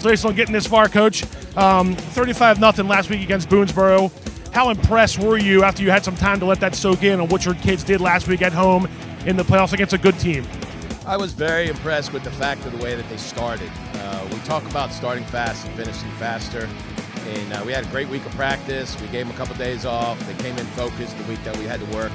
congratulations on getting this far, Coach. 35-0 last week against Boonesboro. How impressed were you after you had some time to let that soak in on what your kids did last week at home in the playoffs against a good team? I was very impressed with the fact of the way that they started. We talk about starting fast and finishing faster. And we had a great week of practice. We gave them a couple days off. They came in focused the week that we had to work.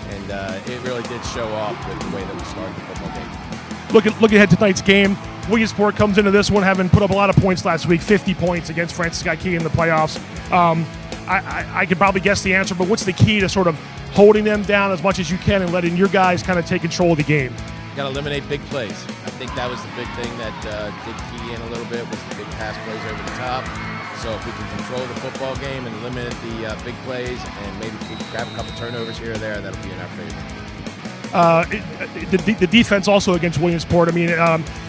And it really did show off with the way that we started the football game. Look ahead to tonight's game. Williamsport comes into this one having put up a lot of points last week, 50 points against Francis Scott Key in the playoffs. I could probably guess the answer, but what's the key to sort of holding them down as much as you can and letting your guys kind of take control of the game? Got to eliminate big plays. I think that was the big thing that did key in a little bit was the big pass plays over the top. So if we can control the football game and eliminate the big plays and maybe grab a couple turnovers here or there, that'll be in our favor. The defense also against Williamsport, I mean,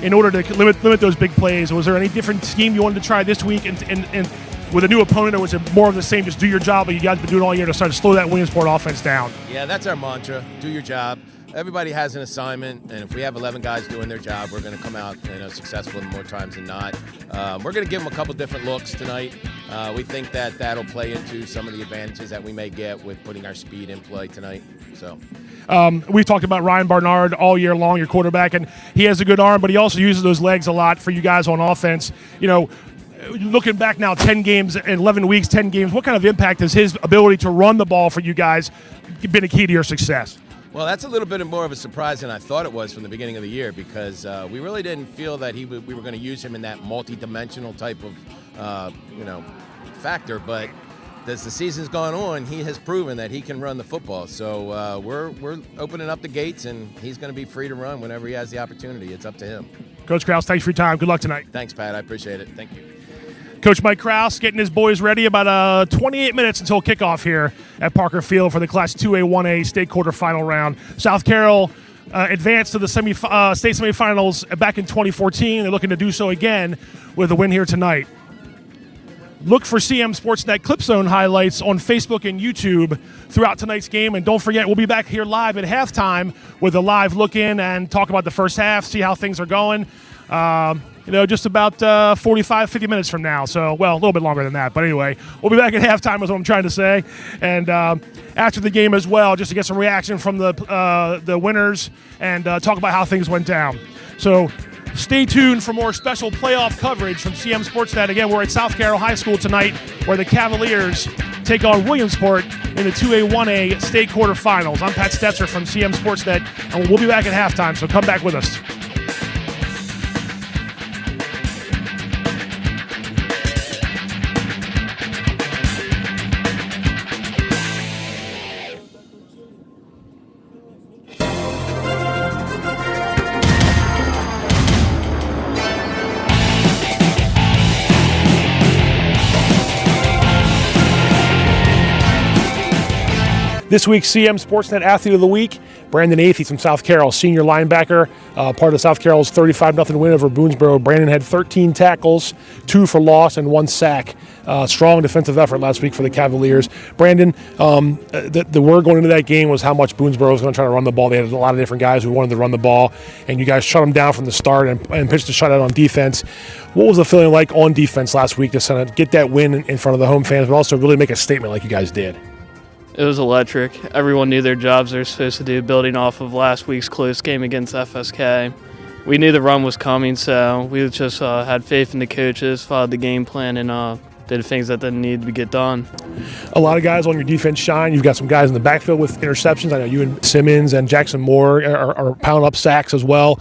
in order to limit those big plays, was there any different scheme you wanted to try this week and with a new opponent, or was it more of the same, just do your job, but you guys have been doing all year to start to slow that Williamsport offense down? Yeah, that's our mantra, do your job. Everybody has an assignment, and if we have 11 guys doing their job, we're going to come out successful more times than not. We're going to give them a couple different looks tonight. We think that that'll play into some of the advantages that we may get with putting our speed in play tonight. So. We've talked about Ryan Barnard all year long, your quarterback, and he has a good arm, but he also uses those legs a lot for you guys on offense. You know, looking back now, 10 games, 11 weeks, 10 games, what kind of impact has his ability to run the ball for you guys been a key to your success? Well, that's a little bit more of a surprise than I thought it was from the beginning of the year because we really didn't feel that we were going to use him in that multi-dimensional type of, factor. But as the season's gone on, he has proven that he can run the football. So we're opening up the gates, and he's going to be free to run whenever he has the opportunity. It's up to him. Coach Krause, thanks for your time. Good luck tonight. Thanks, Pat. I appreciate it. Thank you. Coach Mike Krause getting his boys ready. About 28 minutes until kickoff here at Parker Field for the Class 2A, 1A state quarterfinal round. South Carroll advanced to the state semifinals back in 2014. They're looking to do so again with a win here tonight. Look for CM Sportsnet Clip Zone highlights on Facebook and YouTube throughout tonight's game. And don't forget, we'll be back here live at halftime with a live look-in and talk about the first half, see how things are going. Just about 45, 50 minutes from now. So, well, a little bit longer than that. But anyway, we'll be back at halftime is what I'm trying to say. And after the game as well, just to get some reaction from the winners and talk about how things went down. So stay tuned for more special playoff coverage from CM Sportsnet. Again, we're at South Carroll High School tonight where the Cavaliers take on Williamsport in the 2A, 1A state quarterfinals. I'm Pat Stetzer from CM Sportsnet, and we'll be back at halftime, so come back with us. This week's CM Sportsnet Athlete of the Week, Brandon Athey from South Carroll, senior linebacker, part of South Carroll's 35-0 win over Boonesboro. Brandon had 13 tackles, 2 for loss, and 1 sack. Strong defensive effort last week for the Cavaliers. Brandon, the word going into that game was how much Boonesboro was going to try to run the ball. They had a lot of different guys who wanted to run the ball, and you guys shut them down from the start and pitched a shutout on defense. What was the feeling like on defense last week to kind of get that win in front of the home fans, but also really make a statement like you guys did? It was electric. Everyone knew their jobs they were supposed to do, building off of last week's close game against FSK. We knew the run was coming, so we just had faith in the coaches, followed the game plan, and did things that didn't need to get done. A lot of guys on your defense shine. You've got some guys in the backfield with interceptions. I know you and Simmons and Jackson Moore are pounding up sacks as well.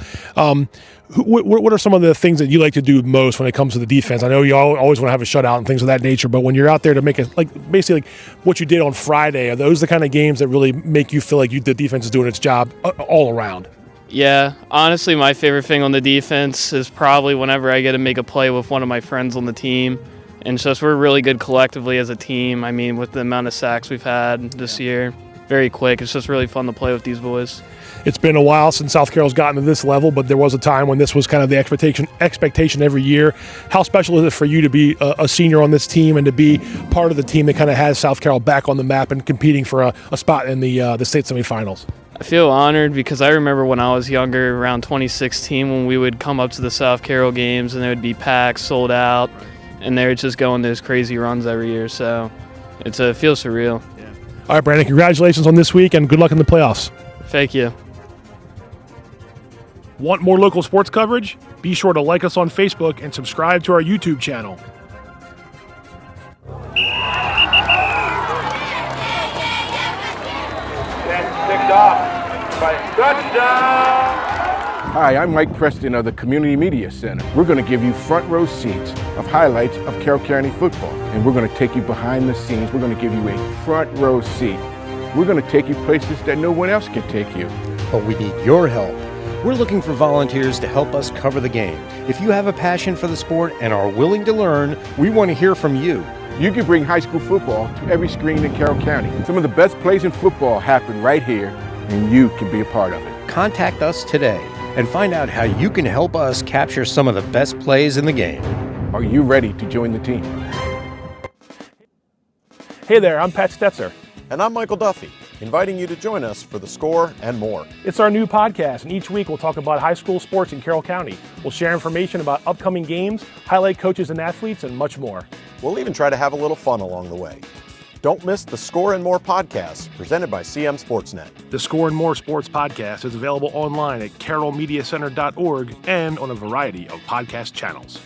What are some of the things that you like to do most when it comes to the defense? I know you always want to have a shutout and things of that nature, but when you're out there to make it basically what you did on Friday, are those the kind of games that really make you feel like the defense is doing its job all around? Yeah, honestly, my favorite thing on the defense is probably whenever I get to make a play with one of my friends on the team. And it's just we're really good collectively as a team. I mean, with the amount of sacks we've had this year, very quick. It's just really fun to play with these boys. It's been a while since South Carroll's gotten to this level, but there was a time when this was kind of the expectation every year. How special is it for you to be a senior on this team and to be part of the team that kind of has South Carroll back on the map and competing for a spot in the state semifinals? I feel honored because I remember when I was younger, around 2016, when we would come up to the South Carroll games and there would be packs sold out, and they would just go on those crazy runs every year. So it feels surreal. Yeah. All right, Brandon, congratulations on this week and good luck in the playoffs. Thank you. Want more local sports coverage? Be sure to like us on Facebook and subscribe to our YouTube channel. Picked off by touchdown. Hi, I'm Mike Preston of the Community Media Center. We're going to give you front row seats of highlights of Carroll County football. And we're going to take you behind the scenes. We're going to give you a front row seat. We're going to take you places that no one else can take you. But we need your help. We're looking for volunteers to help us cover the game. If you have a passion for the sport and are willing to learn, we want to hear from you. You can bring high school football to every screen in Carroll County. Some of the best plays in football happen right here, and you can be a part of it. Contact us today and find out how you can help us capture some of the best plays in the game. Are you ready to join the team? Hey there, I'm Pat Stetzer. And I'm Michael Duffy, inviting you to join us for The Score and more. It's our new podcast, and each week we'll talk about high school sports in Carroll County. We'll share information about upcoming games, highlight coaches and athletes, and much more. We'll even try to have a little fun along the way. Don't miss The Score and More podcast, presented by CM Sportsnet. The Score and More Sports podcast is available online at carrollmediacenter.org and on a variety of podcast channels.